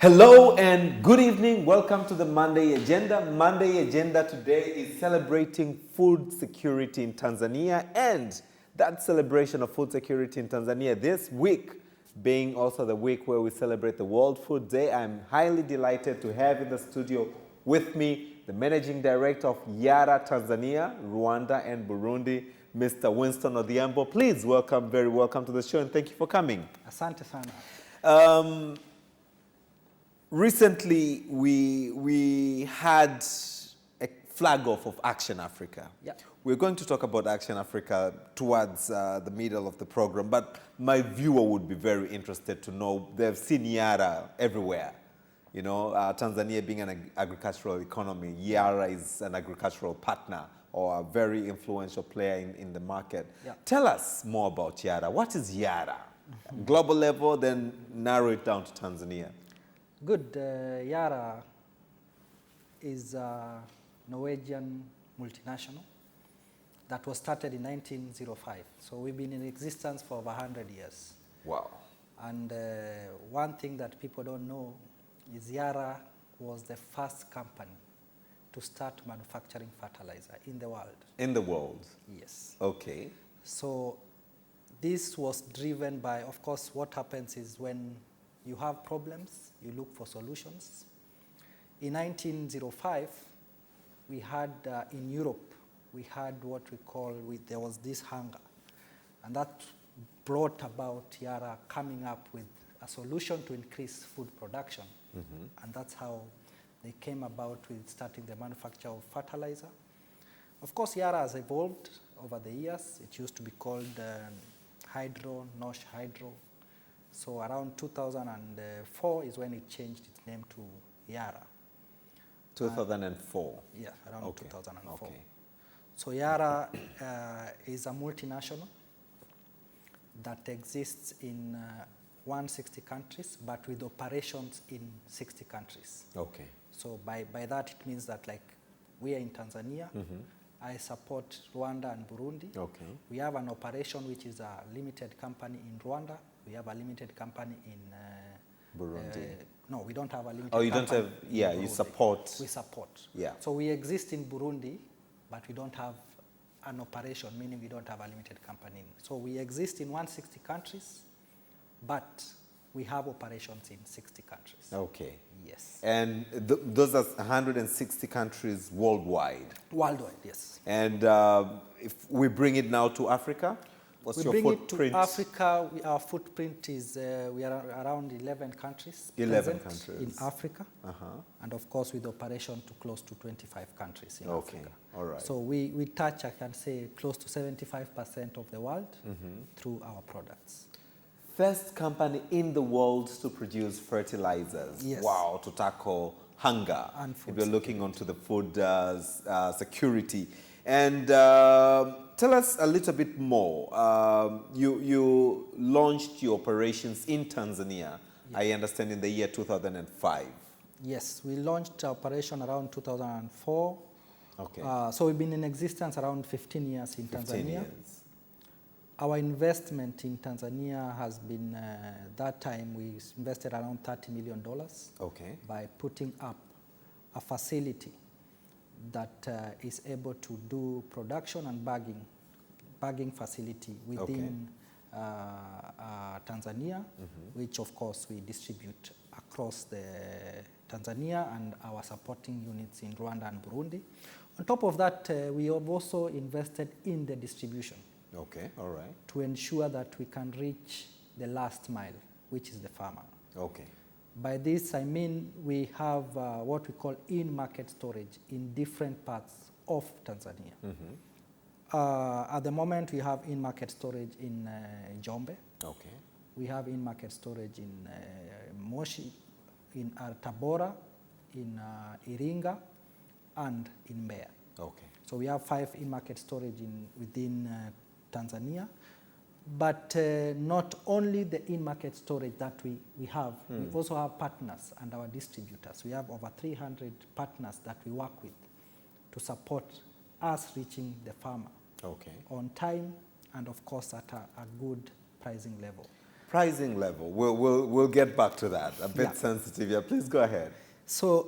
Hello and good evening. Welcome to the Monday Agenda. Monday Agenda today is celebrating food security in Tanzania, and that celebration of food security in Tanzania this week being also the week where we celebrate the World Food Day. I'm highly delighted to have in the studio with me the Managing Director of Yara Tanzania, Rwanda and Burundi, Mr. Winston Odhiambo. Please welcome, very welcome to the show, and thank you for coming. Asante sana. Recently, we had a flag off of Action Africa. Yeah. We're going to talk about Action Africa towards the middle of the program, but my viewer would be very interested to know, they've seen Yara everywhere. You know, Tanzania being an agricultural economy, Yara is an agricultural partner or a very influential player in the market. Yeah. Tell us more about Yara. What is Yara? Global level, then narrow it down to Tanzania. Good. Yara is a Norwegian multinational that was started in 1905. So we've been in existence for over 100 years. Wow. And one thing that people don't know is Yara was the first company to start manufacturing fertilizer in the world. In the world? Yes. Okay. So this was driven by, of course, what happens is when you have problems, you look for solutions. In 1905, we had, in Europe, we had what we call, there was this hunger. And that brought about Yara coming up with a solution to increase food production. Mm-hmm. And that's how they came about with starting the manufacture of fertilizer. Of course, Yara has evolved over the years. It used to be called Hydro, Nosh Hydro. So around 2004 is when it changed its name to Yara. 2004? Yeah, around okay. 2004. Okay. So Yara is a multinational that exists in 160 countries, but with operations in 60 countries. Okay. So by that, it means that like we are in Tanzania, mm-hmm. I support Rwanda and Burundi. Okay. We have an operation which is a limited company in Rwanda. We have a limited company in Burundi. No, we don't have a limited company. Oh, you don't have, yeah, you support. We support. Yeah. So we exist in Burundi, but we don't have an operation, meaning we don't have a limited company. So we exist in 160 countries, but we have operations in 60 countries. Okay. Yes. And those are 160 countries worldwide? Worldwide, yes. And if we bring it now to Africa, what's your footprint? We bring it to Africa. Our footprint is, we are around 11 countries. 11 countries. In Africa. Uh-huh. And of course with operation to close to 25 countries in Africa. Okay, all right. So we touch, I can say, close to 75% of the world mm-hmm. through our products. First company in the world to produce fertilizers. Yes. Wow, to tackle hunger. And food if you're looking onto the food security. And tell us a little bit more. You launched your operations in Tanzania, yes. I understand, in the year 2005. Yes, we launched operation around 2004. Okay. So we've been in existence around 15 years in 15 Tanzania. Years. Our investment in Tanzania has been, that time we invested around $30 million okay. by putting up a facility that is able to do production and bagging facility within okay. Tanzania, mm-hmm. which of course we distribute across the Tanzania and our supporting units in Rwanda and Burundi. On top of that, we have also invested in the distribution. Okay, all right. To ensure that we can reach the last mile, which is the farmer. Okay. By this, I mean we have what we call in-market storage in different parts of Tanzania. Mm-hmm. At the moment, we have in-market storage in Jombe. Okay. We have in-market storage in Moshi, in Tabora, in Iringa, and in Mbeya. Okay. So we have 5 in-market storage within Tanzania. But not only the in-market storage that we have, we also have partners and our distributors. We have over 300 partners that we work with to support us reaching the farmer on time and, of course, at a good pricing level. Pricing level, we'll get back to that. A bit sensitive here. Please go ahead. So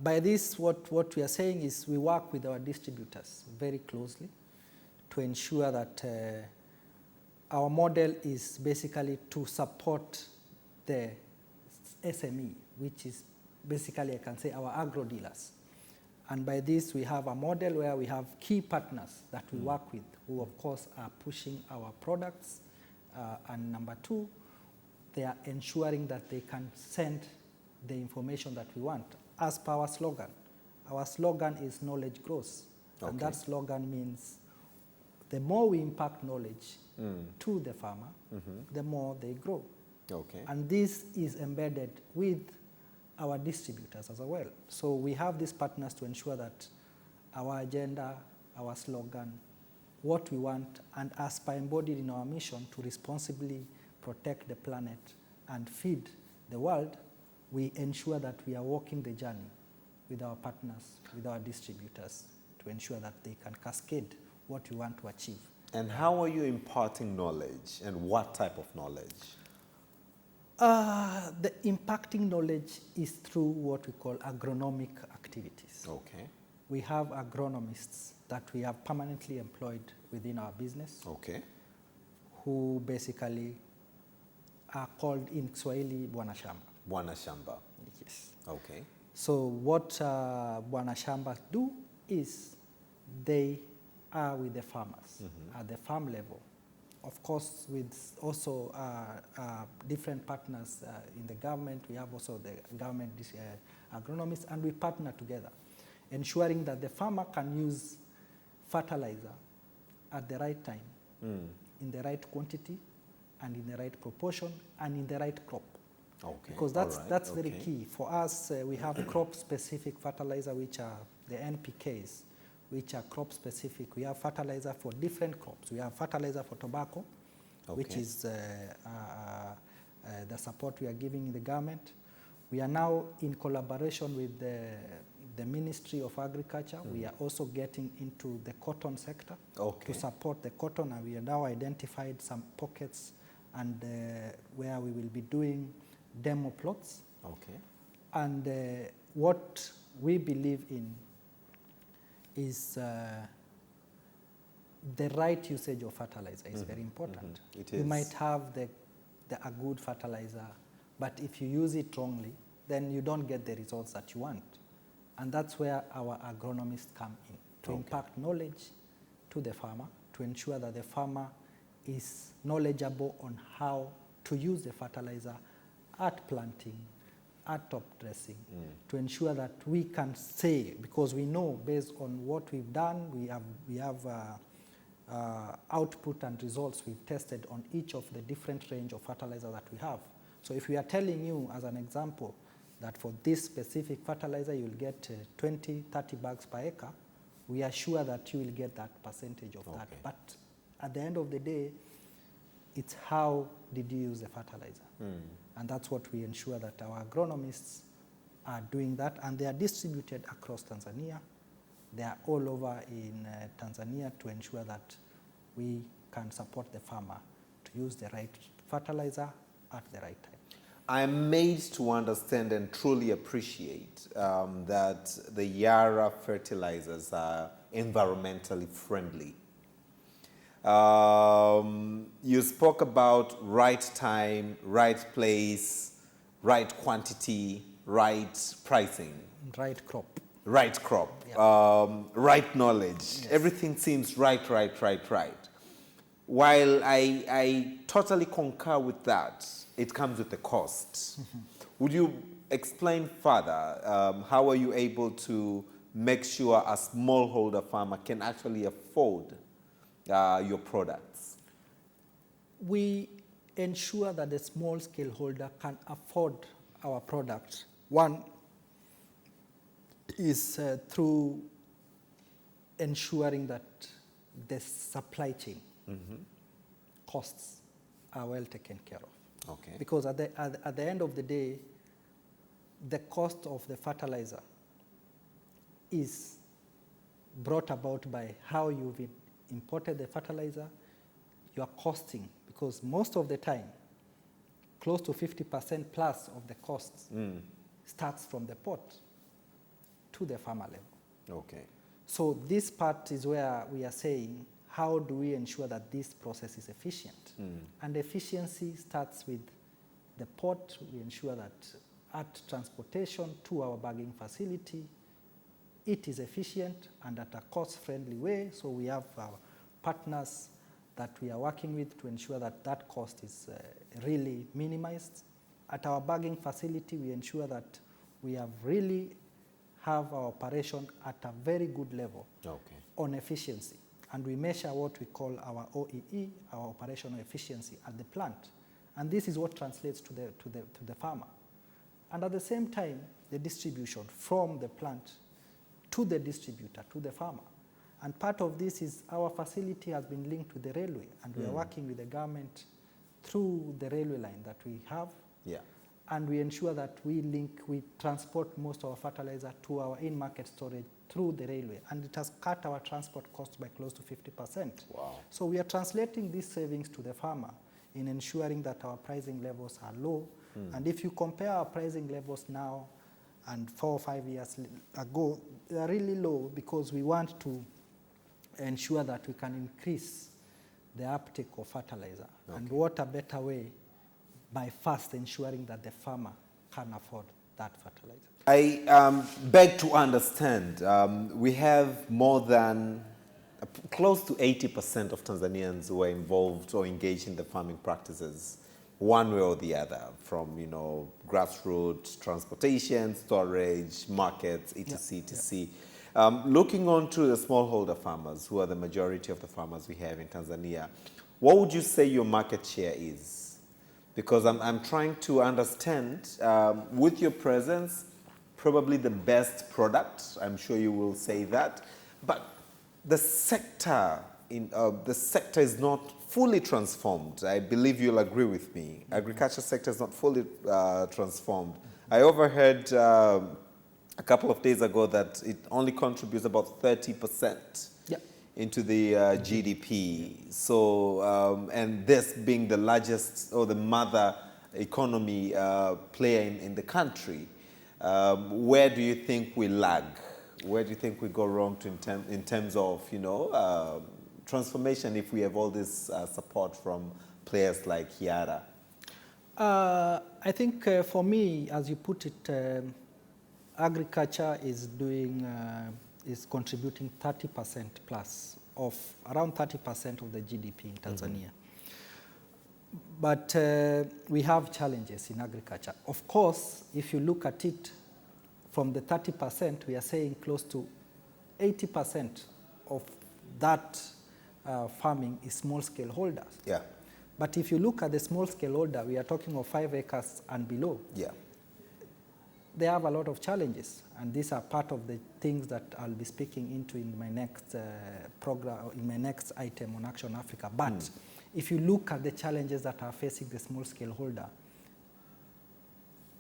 by this, what we are saying is we work with our distributors very closely to ensure that our model is basically to support the SME, which is basically, I can say, our agro dealers. And by this, we have a model where we have key partners that we work with, who of course are pushing our products. And number two, they are ensuring that they can send the information that we want. As per our slogan is knowledge grows. Okay. And that slogan means the more we impact knowledge to the farmer, the more they grow. Okay. And this is embedded with our distributors as well. So we have these partners to ensure that our agenda, our slogan, what we want, and as per embodied in our mission to responsibly protect the planet and feed the world, we ensure that we are walking the journey with our partners, with our distributors, to ensure that they can cascade what we want to achieve. And how are you imparting knowledge, and what type of knowledge? The impacting knowledge is through what we call agronomic activities. Okay. We have agronomists that we have permanently employed within our business. Okay. Who basically are called in Swahili Bwana Shamba. Bwana Shamba. Yes. Okay. So what Bwana Shamba do is they are with the farmers at the farm level. Of course, with also different partners in the government. We have also the government agronomists, and we partner together, ensuring that the farmer can use fertilizer at the right time, in the right quantity, and in the right proportion, and in the right crop. Okay. Because that's very key. For us, we have crop-specific fertilizer, which are the NPKs, which are crop-specific. We have fertilizer for different crops. We have fertilizer for tobacco, which is the support we are giving in the government. We are now in collaboration with the Ministry of Agriculture. We are also getting into the cotton sector to support the cotton, and we have now identified some pockets and where we will be doing demo plots. Okay. And what we believe in is the right usage of fertilizer is very important. It is. You might have a good fertilizer, but if you use it wrongly, then you don't get the results that you want. And that's where our agronomists come in, to impact knowledge to the farmer, to ensure that the farmer is knowledgeable on how to use the fertilizer at planting, at top dressing, to ensure that we can say, because we know based on what we've done, we have output and results we've tested on each of the different range of fertilizer that we have. So if we are telling you, as an example, that for this specific fertilizer you'll get 20, 30 bags per acre, we are sure that you will get that percentage of that. But at the end of the day, it's how did you use the fertilizer? And that's what we ensure that our agronomists are doing that, and they are distributed across Tanzania. They are all over in Tanzania to ensure that we can support the farmer to use the right fertilizer at the right time. I'm amazed to understand and truly appreciate that the Yara fertilizers are environmentally friendly. You spoke about right time, right place, right quantity, right pricing. Right crop. Right crop. Yeah. Right knowledge. Yes. Everything seems right. While I totally concur with that, it comes with a cost. Would you explain further how are you able to make sure a smallholder farmer can actually afford your products? We ensure that the small-scale holder can afford our products. One is through ensuring that the supply chain costs are well taken care of. Okay. Because at the end of the day, the cost of the fertilizer is brought about by how you've imported the fertilizer, your costing, because most of the time close to 50% plus of the costs starts from the port to the farmer level. Okay. So this part is where we are saying, how do we ensure that this process is efficient? And efficiency starts with the port. We ensure that at transportation to our bagging facility, it is efficient and at a cost-friendly way. So we have partners that we are working with to ensure that that cost is really minimized. At our bagging facility, we ensure that we have really have our operation at a very good level on efficiency. And we measure what we call our OEE, our operational efficiency at the plant. And this is what translates to the farmer. And at the same time, the distribution from the plant to the distributor, to the farmer. And part of this is our facility has been linked to the railway, and we are working with the government through the railway line that we have. Yeah. And we ensure that we transport most of our fertilizer to our in-market storage through the railway. And it has cut our transport costs by close to 50%. Wow. So we are translating these savings to the farmer in ensuring that our pricing levels are low. And if you compare our pricing levels now and 4 or 5 years ago, they are really low because we want to ensure that we can increase the uptake of fertilizer. And what a better way by first ensuring that the farmer can afford that fertilizer. I beg to understand, we have more than close to 80% of Tanzanians who are involved or engaged in the farming practices, one way or the other, from grassroots, transportation, storage, markets, etc., etc. Looking on to the smallholder farmers, who are the majority of the farmers we have in Tanzania, what would you say your market share is? Because I'm trying to understand, with your presence, probably the best product, I'm sure you will say that, but the sector is not fully transformed. I believe you'll agree with me. Agriculture sector is not fully transformed. I overheard a couple of days ago that it only contributes about 30% into the GDP. So, and this being the largest or the mother economy player in the country, where do you think we lag? Where do you think we go wrong in terms of, transformation if we have all this support from players like Yara? I think for me, as you put it, agriculture is contributing 30% plus of around 30% of the GDP in Tanzania. But we have challenges in agriculture. Of course, if you look at it from the 30%, we are saying close to 80% of that farming is small-scale holders. Yeah. But if you look at the small-scale holder, we are talking of 5 acres and below. Yeah. They have a lot of challenges, and these are part of the things that I'll be speaking into in my next program, in my next item on Action Africa. But if you look at the challenges that are facing the small-scale holder,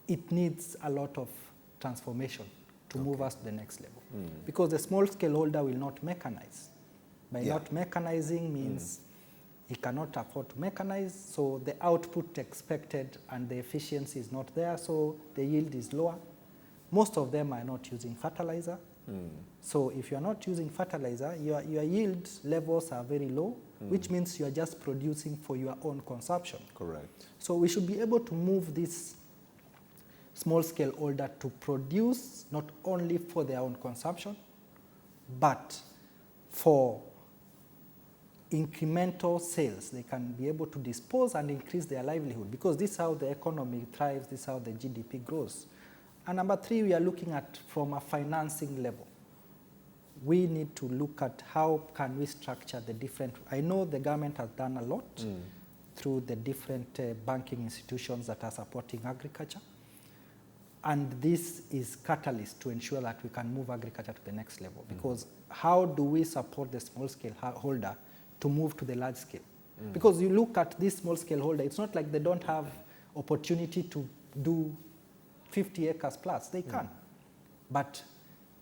it needs a lot of transformation to move us to the next level. Because the small-scale holder will not mechanize. By not mechanizing means he cannot afford to mechanize, so the output expected and the efficiency is not there, so the yield is lower. Most of them are not using fertilizer. So if you are not using fertilizer, your yield levels are very low, which means you are just producing for your own consumption. Correct. So we should be able to move this small-scale holder to produce not only for their own consumption, but for incremental sales. They can be able to dispose and increase their livelihood, because this is how the economy thrives, this is how the GDP grows. And number 3, we are looking at from a financing level. We need to look at how can we structure the different, I know the government has done a lot through the different banking institutions that are supporting agriculture. And this is catalyst to ensure that we can move agriculture to the next level. Because how do we support the small-scale holder to move to the large scale? Because you look at this small-scale holder, it's not like they don't have opportunity to do 50 acres plus. They can. But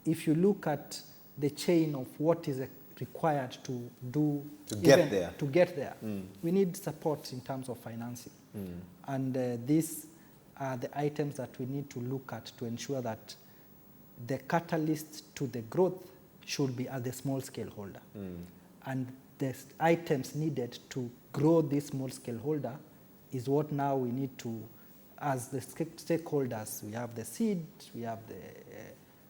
if you look at the chain of what is required to do to get there, we need support in terms of financing. And these are the items that we need to look at to ensure that the catalyst to the growth should be at the small scale holder. And the items needed to grow this small scale holder is what now we need to, as the stakeholders, we have the seed, we have the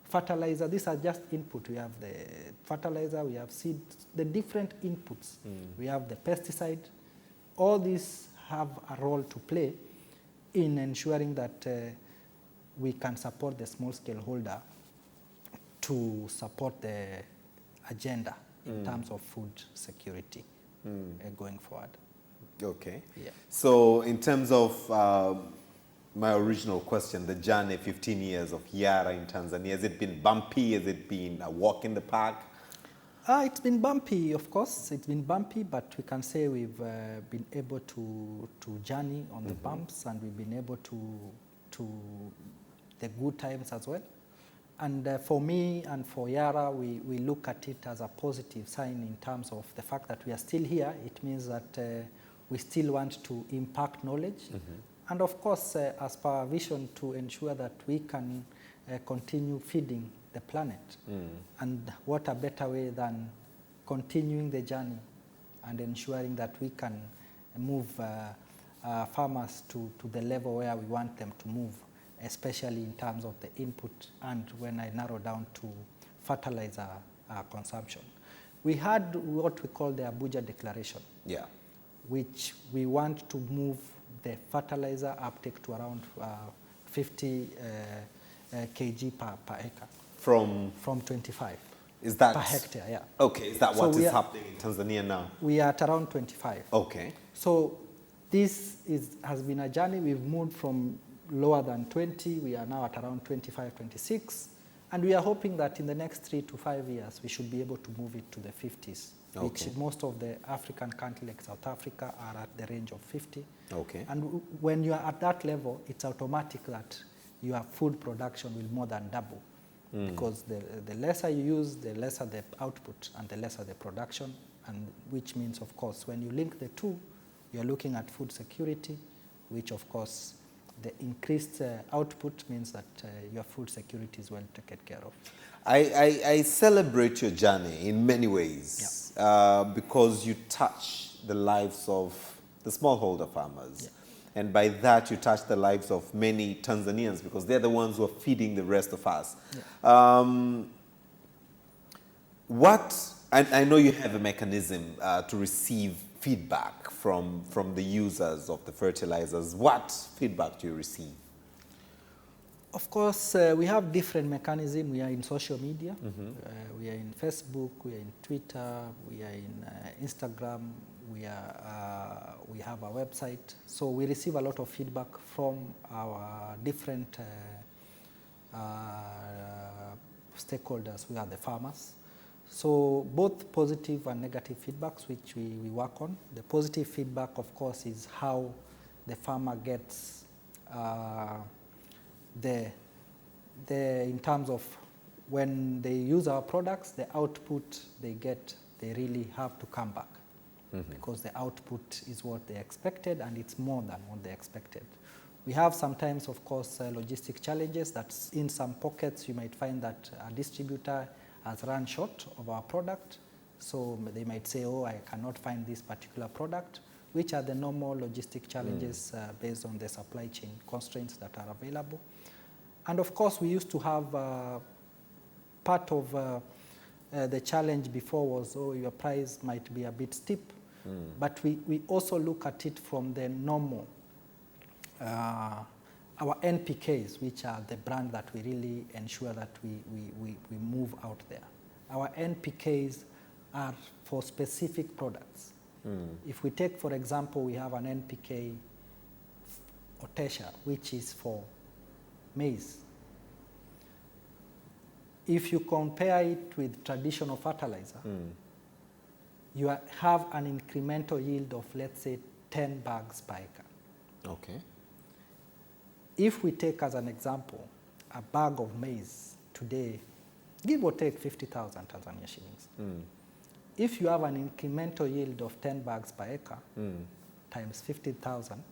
fertilizer. These are just input. We have the fertilizer, we have seed, the different inputs. We have the pesticide. All these have a role to play in ensuring that we can support the small scale holder to support the agenda in terms of food security going forward. Okay. Yeah. So in terms of my original question, the journey, 15 years of Yara in Tanzania, has it been bumpy? Has it been a walk in the park? It's been bumpy, of course. It's been bumpy, but we can say we've been able to journey on the bumps, and we've been able to the good times as well. And for me and for Yara, we look at it as a positive sign in terms of the fact that we are still here. It means that we still want to impact knowledge. And of course, as per our vision, to ensure that we can continue feeding the planet. And what a better way than continuing the journey and ensuring that we can move farmers to the level where we want them to move, especially in terms of the input and when I narrow down to fertilizer consumption. We had what we call the Abuja Declaration, which we want to move the fertilizer uptake to around 50 kg per acre. From 25. Is that per hectare, yeah. Okay, is that what is happening in Tanzania now? We are at around 25. Okay. So this has been a journey. We've moved from lower than 20. We are now at around 25, 26. And we are hoping that in the next 3 to 5 years, we should be able to move it to the 50s, which most of the African countries like South Africa are at the range of 50. Okay. And when you are at that level, it's automatic that your food production will more than double. Because the lesser you use, the lesser the output and the lesser the production, and which means, of course, when you link the two, you're looking at food security, which, of course, the increased output means that your food security is well taken care of. I celebrate your journey in many ways because you touch the lives of the smallholder farmers. Yeah. And by that, you touch the lives of many Tanzanians because they're the ones who are feeding the rest of us. Yeah. I know you have a mechanism to receive feedback from the users of the fertilizers. What feedback do you receive? Of course, we have different mechanisms. We are in social media. We are in Facebook, we are in Twitter, we are in Instagram, we have a website. So we receive a lot of feedback from our different stakeholders. We are the farmers. So both positive and negative feedbacks, which we work on. The positive feedback, of course, is how the farmer gets in terms of when they use our products, the output they get, they really have to come back because the output is what they expected and it's more than what they expected. We have sometimes, of course, logistic challenges that in some pockets you might find that a distributor has run short of our product. So they might say, oh, I cannot find this particular product, which are the normal logistic challenges based on the supply chain constraints that are available. And of course, we used to have part of the challenge before was, oh, your price might be a bit steep. But we also look at it from the normal, our NPKs, which are the brand that we really ensure that we move out there. Our NPKs are for specific products. If we take, for example, we have an NPK Otesha, which is for maize. If you compare it with traditional fertilizer, you have an incremental yield of, let's say, 10 bags per acre. Okay. If we take as an example, a bag of maize today, give or take 50,000 Tanzania shillings. If you have an incremental yield of 10 bags per acre times 50,000,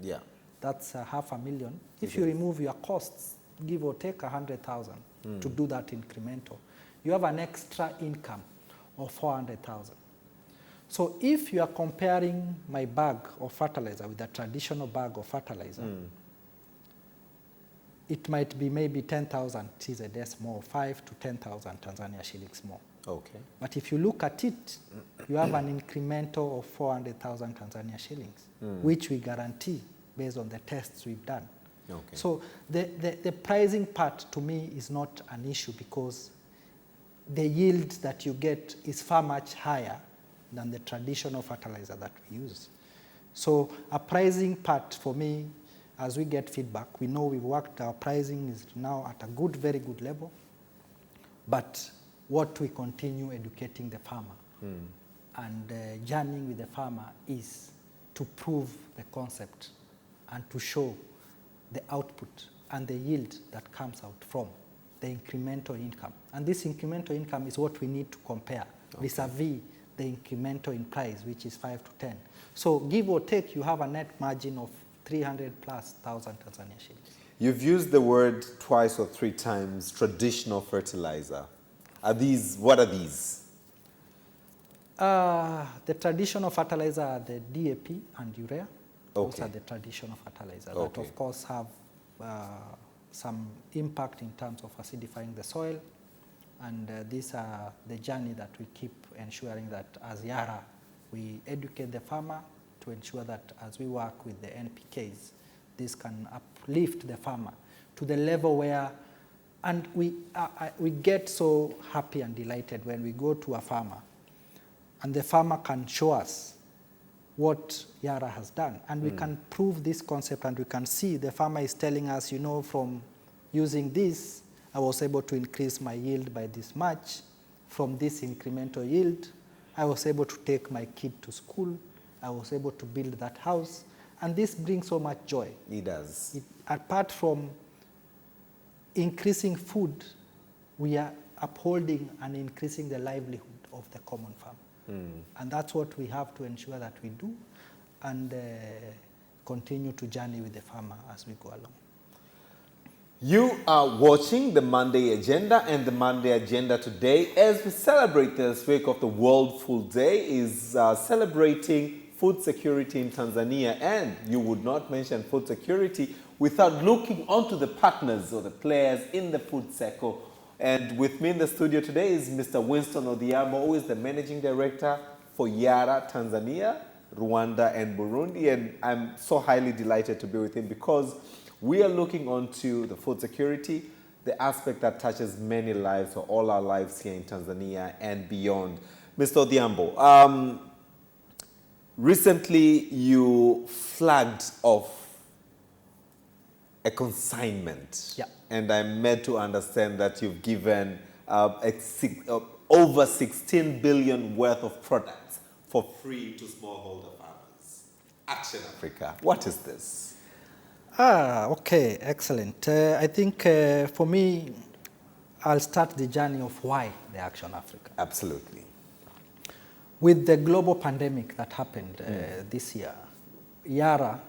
Yeah. That's $500,000. If you remove your costs, give or take 100,000 to do that incremental, you have an extra income of 400,000. So if you are comparing my bag of fertilizer with a traditional bag of fertilizer, it might be maybe 10,000 TZS more, 5 to 10,000 Tanzania shillings more. Okay. But if you look at it, you have an incremental of 400,000 Tanzania shillings, which we guarantee based on the tests we've done. Okay. So the pricing part to me is not an issue because the yield that you get is far much higher than the traditional fertilizer that we use. So a pricing part for me, as we get feedback, we know we've worked, our pricing is now at a good, very good level, but what we continue educating the farmer and journeying with the farmer is to prove the concept and to show the output and the yield that comes out from the incremental income. And this incremental income is what we need to compare vis-a-vis the incremental in price, which is 5 to 10. So give or take, you have a net margin of 300 plus thousand Tanzania shillings. You've used the word twice or three times, traditional fertilizer. What are these? The traditional fertilizer are the DAP and urea. Those Okay. are the traditional fertilizers Okay. that, of course, have some impact in terms of acidifying the soil. And these are the journey that we keep ensuring that as Yara, we educate the farmer to ensure that as we work with the NPKs, this can uplift the farmer to the level where, and we get so happy and delighted when we go to a farmer and the farmer can show us what Yara has done. And we can prove this concept and we can see the farmer is telling us, you know, from using this, I was able to increase my yield by this much. From this incremental yield, I was able to take my kid to school. I was able to build that house. And this brings so much joy. It does. Apart from increasing food, we are upholding and increasing the livelihood of the common farmer. And that's what we have to ensure that we do and continue to journey with the farmer as we go along. You are watching the Monday Agenda, and the Monday Agenda today, as we celebrate this week of the World Food Day, is celebrating food security in Tanzania. And you would not mention food security without looking onto the partners or the players in the food sector. And with me in the studio today is Mr. Winston Odhiambo, who is the Managing Director for Yara Tanzania, Rwanda, and Burundi. And I'm so highly delighted to be with him because we are looking onto the food security, the aspect that touches many lives, or all our lives here in Tanzania and beyond. Mr. Odhiambo, recently you flagged off a consignment. Yeah. And I'm made to understand that you've given over 16 billion worth of products for free to smallholder farmers. Action Africa. What is this? Okay, excellent. I think for me, I'll start the journey of why the Action Africa. Absolutely. With the global pandemic that happened this year, Yara,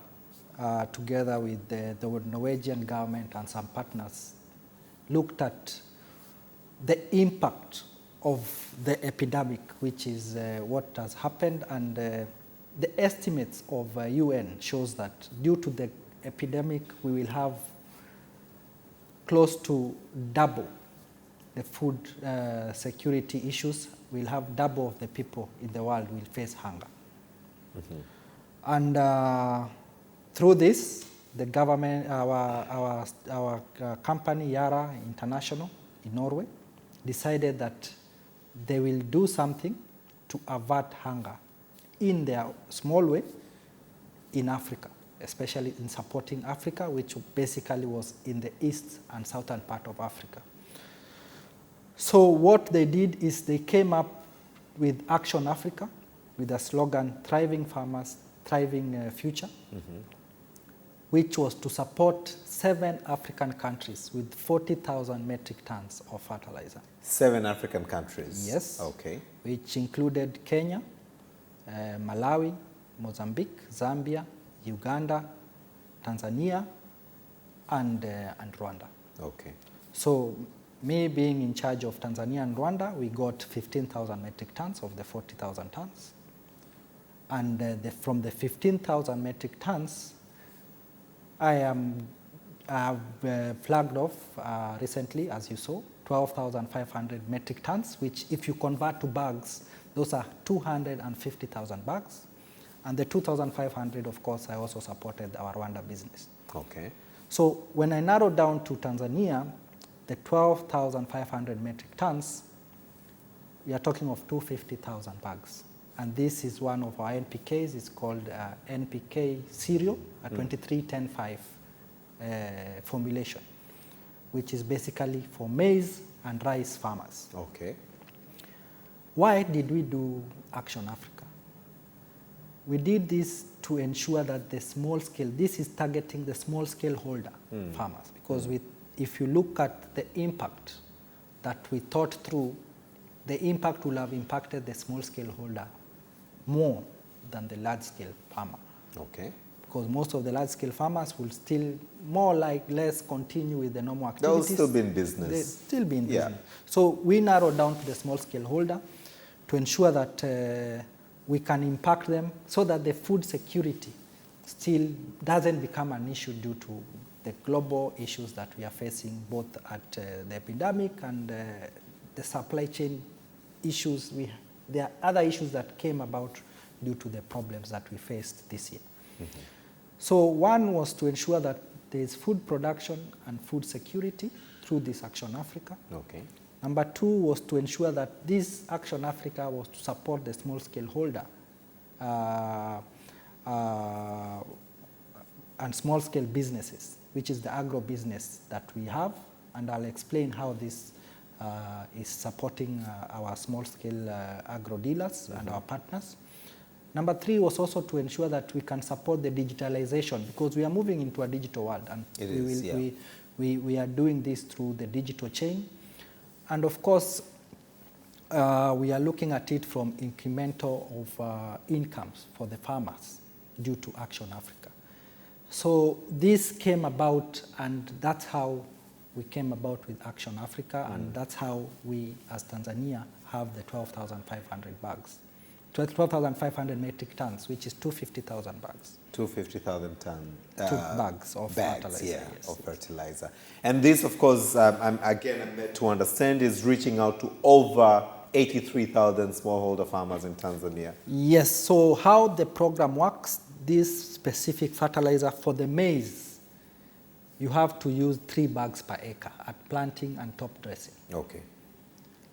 together with the Norwegian government and some partners, looked at the impact of the epidemic, which is what has happened, and the estimates of UN shows that due to the epidemic, we will have close to double the food security issues. We'll have double of the people in the world will face hunger. And through this, the government, our company, Yara International in Norway, decided that they will do something to avert hunger in their small way in Africa, especially in supporting Africa, which basically was in the east and southern part of Africa. So what they did is they came up with Action Africa with the slogan, Thriving Farmers, Thriving Future, which was to support 7 African countries with 40,000 metric tons of fertilizer. 7 African countries? Yes. Okay. Which included Kenya, Malawi, Mozambique, Zambia, Uganda, Tanzania and Rwanda. Okay. So me being in charge of Tanzania and Rwanda, we got 15,000 metric tons of the 40,000 tons. And from the 15,000 metric tons, I've flagged off recently, as you saw, 12,500 metric tons, which if you convert to bags, those are 250,000 bags. And the 2,500, of course, I also supported our Rwanda business. Okay. So when I narrowed down to Tanzania, the 12,500 metric tons, we are talking of 250,000 bags. And this is one of our NPKs. It's called NPK cereal, a 23-10-5 formulation, which is basically for maize and rice farmers. Okay. Why did we do Action Africa? We did this to ensure that the small scale, this is targeting the small scale holder farmers, because if you look at the impact that we thought through, the impact will have impacted the small scale holder more than the large scale farmer. Okay. Because most of the large scale farmers will still more like less continue with the normal activities. They'll still be in business. They'll still be in business. Yeah. So we narrowed down to the small scale holder to ensure that we can impact them so that the food security still doesn't become an issue due to the global issues that we are facing, both at the epidemic and the supply chain issues. There are other issues that came about due to the problems that we faced this year. Mm-hmm. So one was to ensure that there is food production and food security through this Action Africa. Okay. Number two was to ensure that this Action Africa was to support the small scale holder and small scale businesses, which is the agro business that we have. And I'll explain how this is supporting our small scale agro dealers and our partners. Number three was also to ensure that we can support the digitalization, because we are moving into a digital world, and we are doing this through the digital chain. And of course, we are looking at it from incremental of incomes for the farmers due to Action Africa. So this came about, and that's how we came about with Action Africa, and that's how we, as Tanzania, have the 12,500 bags. 12,500 metric tons, which is 250,000 bags. 250,000 ton bags of fertilizer. Yeah, yes, of fertilizer. And this, of course, I'm to understand, is reaching out to over 83,000 smallholder farmers in Tanzania. Yes. So how the program works, this specific fertilizer for the maize, you have to use 3 bags per acre at planting and top dressing. Okay.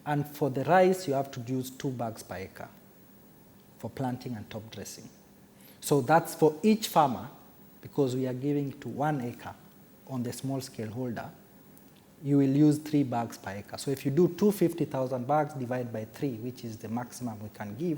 And for the rice, you have to use 2 bags per acre for planting and top dressing. So that's for each farmer, because we are giving to 1 acre on the small scale holder, you will use 3 bags per acre. So if you do 250,000 bags divided by 3, which is the maximum we can give,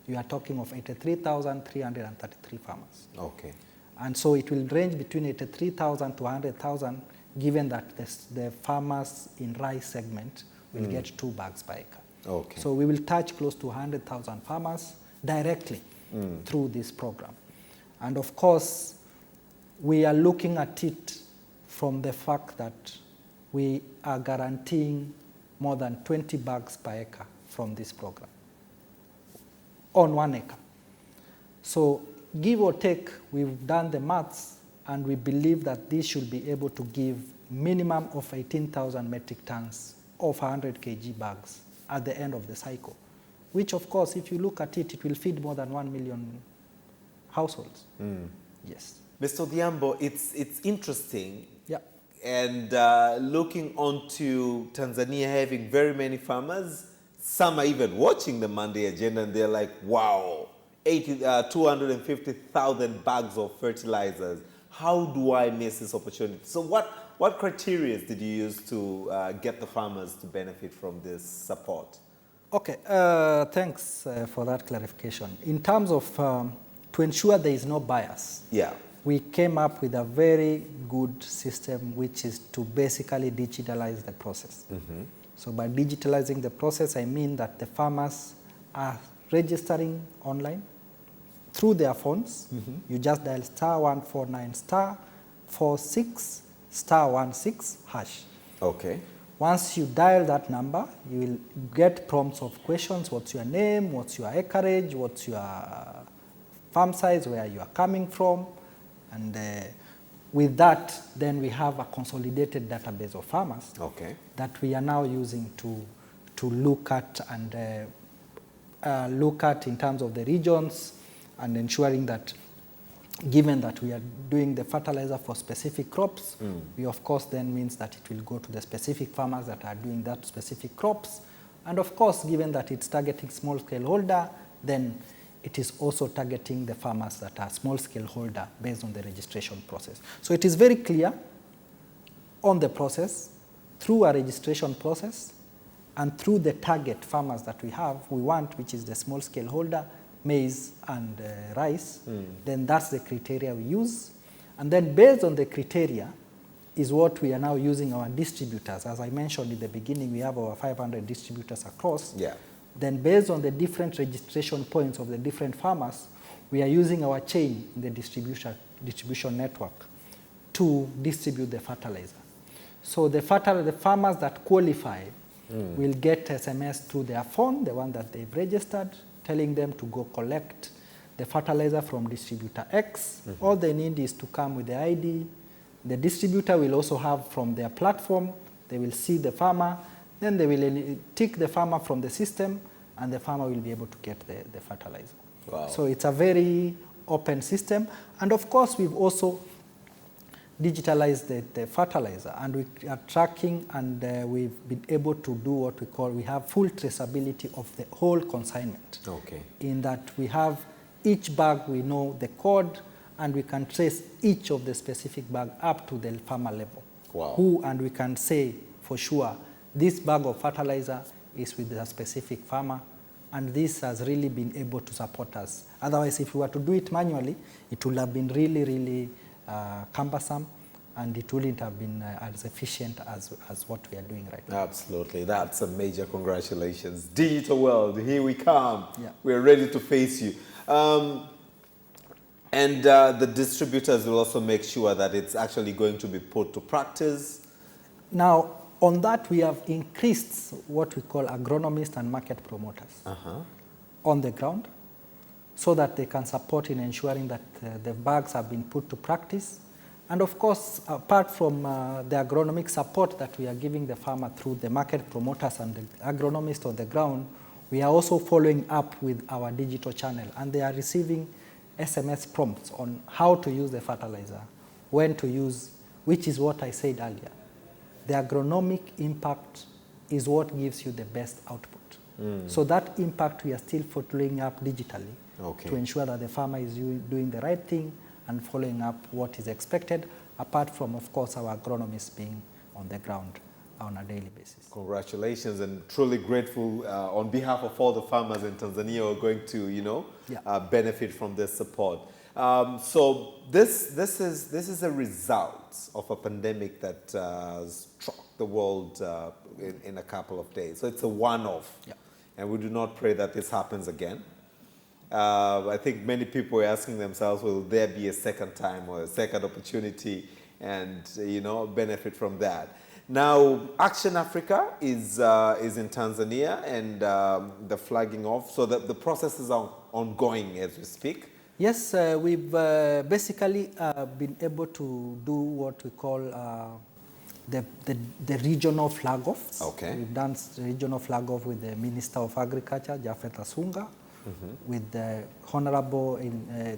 you are talking of 83,333 farmers. Okay. And so it will range between 83,000 to 100,000, given that the farmers in rice segment will get 2 bags per acre. Okay. So we will touch close to 100,000 farmers directly through this program. And of course, we are looking at it from the fact that we are guaranteeing more than 20 bags per acre from this program on 1 acre. So give or take, we've done the maths, and we believe that this should be able to give minimum of 18,000 metric tons of 100 kg bags at the end of the cycle, which of course, if you look at it, it will feed more than 1 million households. Yes. Mr. Odhiambo, it's interesting. Yeah. And looking onto Tanzania having very many farmers, some are even watching the Monday agenda and they're like, wow, 250,000 bags of fertilizers. How do I miss this opportunity? So what criteria did you use to get the farmers to benefit from this support? Okay, thanks for that clarification. In terms of to ensure there is no bias, we came up with a very good system, which is to basically digitalize the process. So by digitalizing the process, I mean that the farmers are registering online, through their phones. You just dial *149 *46 *16 hash. Okay. Once you dial that number, you will get prompts of questions. What's your name? What's your acreage? What's your farm size? Where you are coming from? And with that, then we have a consolidated database of farmers that we are now using to look at and look at in terms of the regions and ensuring that, given that we are doing the fertilizer for specific crops, we of course then means that it will go to the specific farmers that are doing that specific crops. And of course, given that it's targeting small-scale holder, then it is also targeting the farmers that are small-scale holder based on the registration process. So it is very clear on the process, through a registration process, and through the target farmers that we want, which is the small-scale holder, maize and rice, then that's the criteria we use. And then based on the criteria is what we are now using our distributors. As I mentioned in the beginning, we have over 500 distributors across. Yeah. Then based on the different registration points of the different farmers, we are using our chain in the distribution network to distribute the fertilizer. So the farmers that qualify will get SMS through their phone, the one that they've registered, telling them to go collect the fertilizer from distributor X. All they need is to come with the ID. The distributor will also have from their platform, they will see the farmer, then they will tick the farmer from the system, and the farmer will be able to get the fertilizer. Wow. So it's a very open system. And of course, we've also digitalized the fertilizer, and we are tracking, and we've been able to do what we call, we have full traceability of the whole consignment. Okay. In that we have each bag, we know the code, and we can trace each of the specific bag up to the farmer level. Wow. And we can say for sure, this bag of fertilizer is with a specific farmer, and this has really been able to support us. Otherwise, if we were to do it manually, it would have been really, really cumbersome, and it wouldn't have been as efficient as what we are doing right now. Absolutely. That's a major congratulations. Digital world, here we come. Yeah. We're ready to face you. And the distributors will also make sure that it's actually going to be put to practice. Now, on that, we have increased what we call agronomists and market promoters on the ground, so that they can support in ensuring that the bags have been put to practice. And of course, apart from the agronomic support that we are giving the farmer through the market promoters and the agronomists on the ground, we are also following up with our digital channel, and they are receiving SMS prompts on how to use the fertilizer, when to use, which is what I said earlier. The agronomic impact is what gives you the best output. So that impact we are still following up digitally to ensure that the farmer is doing the right thing and following up what is expected, apart from, of course, our agronomists being on the ground on a daily basis. Congratulations, and truly grateful on behalf of all the farmers in Tanzania who are going to, benefit from this support. So this is a result of a pandemic that struck the world in a couple of days. So it's a one-off, and we do not pray that this happens again. I think many people are asking themselves, will there be a second time or a second opportunity, and benefit from that. Now, Action Africa is in Tanzania, and the flagging off, so that the process is ongoing as we speak. Yes, we've basically been able to do what we call the regional flag-offs. We've done regional flag-off with the Minister of Agriculture, Japhet Asunga, with the Honorable,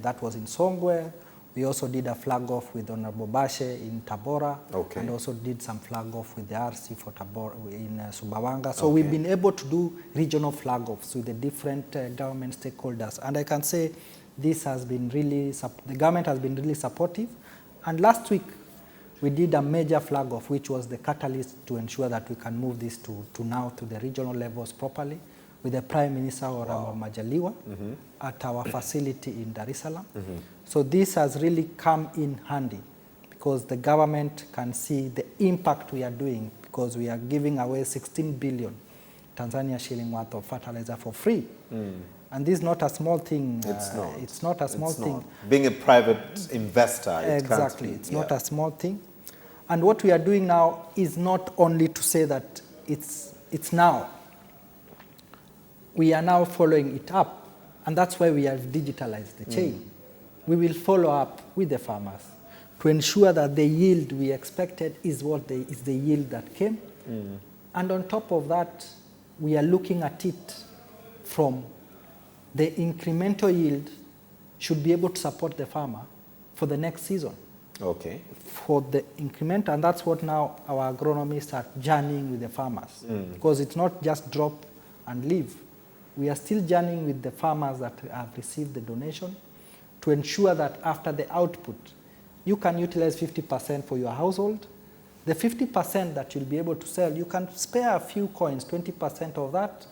that was in Songwe. We also did a flag-off with Honorable Bashe in Tabora, and also did some flag-off with the RC for Tabora in Sumbawanga. So we've been able to do regional flag-offs with the different government stakeholders. And I can say this has been really, the government has been really supportive. And last week, we did a major flag-off, which was the catalyst to ensure that we can move this to now to the regional levels properly, with the Prime Minister Honorable Majaliwa at our facility in Dar es Salaam. So this has really come in handy, because the government can see the impact we are doing, because we are giving away 16 billion Tanzania shilling worth of fertilizer for free. And this is not a small thing. It's not. It's not a small thing. Being a private investor, exactly. It's not a small thing. And what we are doing now is not only to say that it's now. We are now following it up, and that's why we have digitalized the chain. We will follow up with the farmers to ensure that the yield we expected is the yield that came. And on top of that, we are looking at it from the incremental yield should be able to support the farmer for the next season. Okay. For the increment, and that's what now our agronomists are journeying with the farmers. Because it's not just drop and leave. We are still journeying with the farmers that have received the donation to ensure that after the output, you can utilize 50% for your household. The 50% that you'll be able to sell, you can spare a few coins, 20% of that,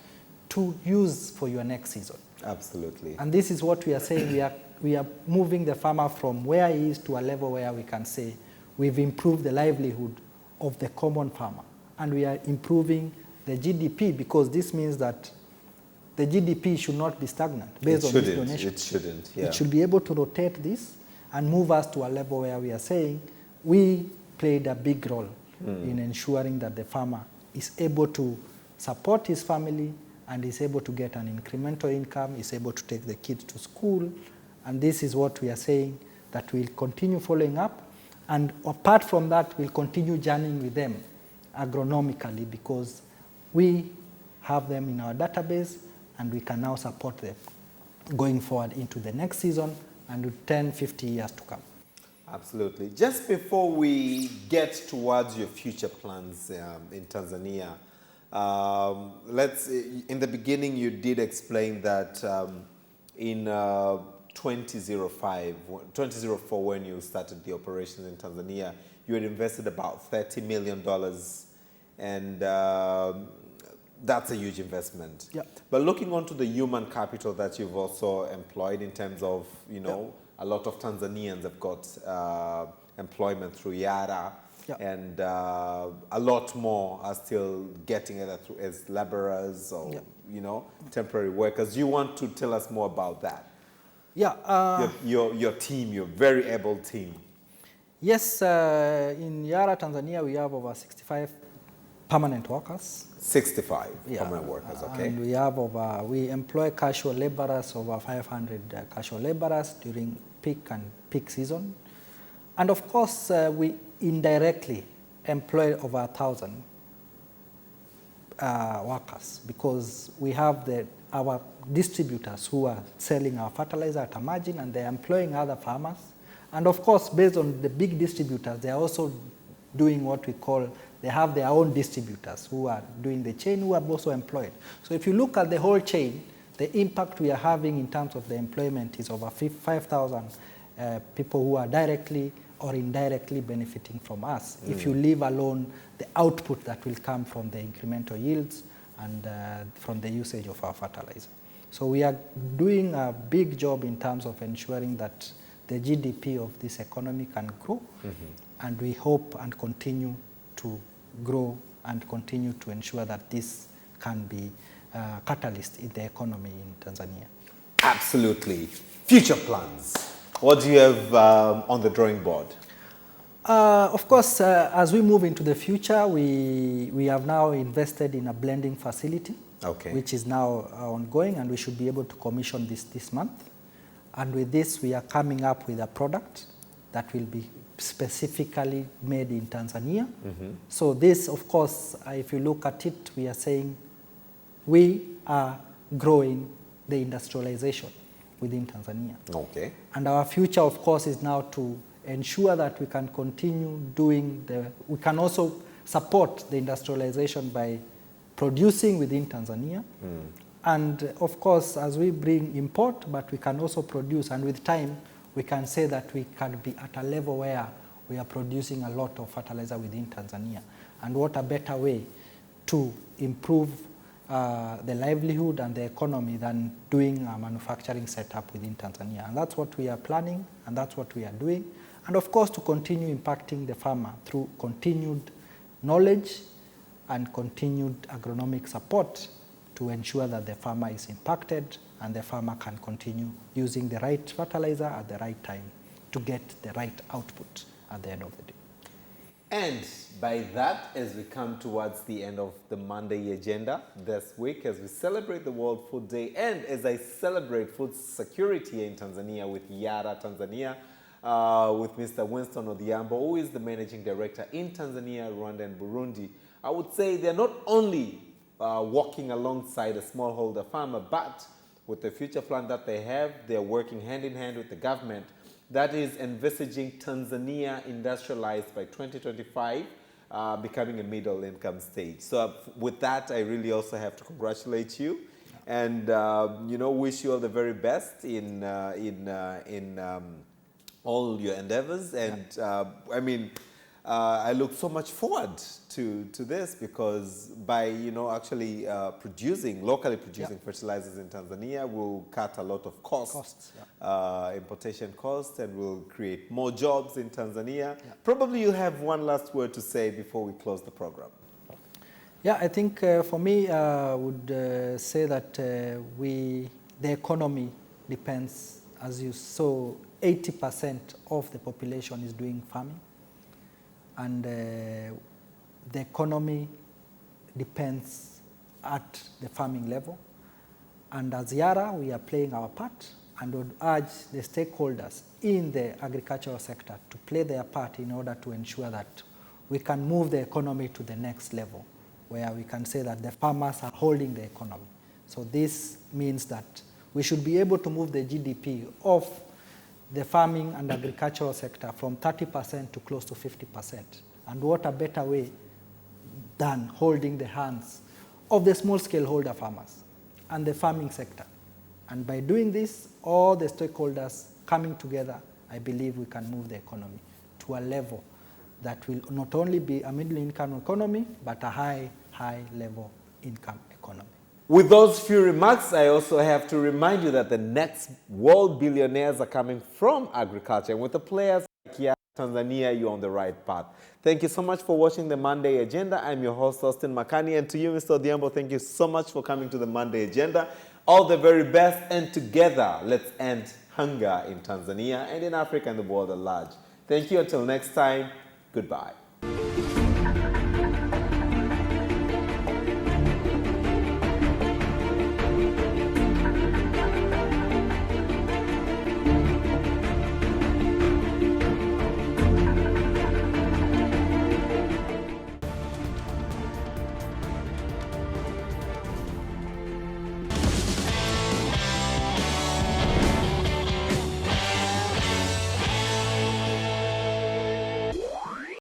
to use for your next season. Absolutely. And this is what we are saying. We are moving the farmer from where he is to a level where we can say we've improved the livelihood of the common farmer. And we are improving the GDP, because this means that the GDP should not be stagnant based on this donation. It shouldn't, yeah. It should be able to rotate this and move us to a level where we are saying we played a big role in ensuring that the farmer is able to support his family and is able to get an incremental income, is able to take the kids to school. And this is what we are saying, that we'll continue following up. And apart from that, we'll continue journeying with them agronomically, because we have them in our database and we can now support them going forward into the next season and 10, 50 years to come. Absolutely. Just before we get towards your future plans in Tanzania, in the beginning you did explain that in 2004, when you started the operations in Tanzania, you had invested about $30 million, and that's a huge investment. Yep. But looking onto the human capital that you've also employed in terms of, a lot of Tanzanians have got employment through Yara, and a lot more are still getting it as laborers or, temporary workers. You want to tell us more about that? Yeah. Your team, your very able team. Yes, in Yara, Tanzania, we have over 65 permanent workers. 65 permanent workers, okay. And we employ casual laborers, over 500 casual laborers during peak season. And of course, we indirectly employ over 1,000 workers, because we have our distributors who are selling our fertilizer at a margin, and they're employing other farmers. And of course, based on the big distributors, they're also doing what we call, they have their own distributors who are doing the chain, who are also employed. So if you look at the whole chain, the impact we are having in terms of the employment is over 5,000 people who are directly or indirectly benefiting from us, if you leave alone the output that will come from the incremental yields and from the usage of our fertilizer. So we are doing a big job in terms of ensuring that the GDP of this economy can grow, and we hope and continue to grow and continue to ensure that this can be a catalyst in the economy in Tanzania. Absolutely. Future plans. What do you have on the drawing board? Of course, as we move into the future, we have now invested in a blending facility, which is now ongoing, and we should be able to commission this month. And with this, we are coming up with a product that will be specifically made in Tanzania. So this, of course, if you look at it, we are saying we are growing the industrialization within Tanzania. Okay. And our future, of course, is now to ensure that we can continue we can also support the industrialization by producing within Tanzania. And of course, as we bring import, but we can also produce, and with time, we can say that we can be at a level where we are producing a lot of fertilizer within Tanzania. And what a better way to improve the livelihood and the economy than doing a manufacturing setup within Tanzania. And that's what we are planning, and that's what we are doing. And of course, to continue impacting the farmer through continued knowledge and continued agronomic support to ensure that the farmer is impacted and the farmer can continue using the right fertilizer at the right time to get the right output at the end of the day. And by that, as we come towards the end of the Monday agenda this week, as we celebrate the World Food Day, and as I celebrate food security in Tanzania with Yara Tanzania, with Mr. Winston Odhiambo, who is the managing director in Tanzania, Rwanda, and Burundi, I would say they're not only walking alongside a smallholder farmer, but with the future plan that they have, they're working hand in hand with the government that is envisaging Tanzania industrialized by 2025, becoming a middle income state. So with that, I really also have to congratulate you and wish you all the very best in all your endeavors. And I look so much forward to this, because by actually locally producing fertilizers in Tanzania will cut a lot of costs, importation costs, and will create more jobs in Tanzania. Probably you have one last word to say before we close the program. Yeah, I think for me, I would say that the economy depends, as you saw, 80% of the population is doing farming. And the economy depends at the farming level. And as Yara, we are playing our part and would urge the stakeholders in the agricultural sector to play their part in order to ensure that we can move the economy to the next level, where we can say that the farmers are holding the economy. So this means that we should be able to move the GDP of the farming and agricultural sector from 30% to close to 50%. And what a better way than holding the hands of the small-scale holder farmers and the farming sector. And by doing this, all the stakeholders coming together, I believe we can move the economy to a level that will not only be a middle-income economy, but a high-level income economy. With those few remarks, I also have to remind you that the next world billionaires are coming from agriculture. And with the players like Yara Tanzania, you're on the right path. Thank you so much for watching the Monday Agenda. I'm your host, Austin Makani. And to you, Mr. Odhiambo, thank you so much for coming to the Monday Agenda. All the very best. And together, let's end hunger in Tanzania and in Africa and the world at large. Thank you. Until next time, goodbye.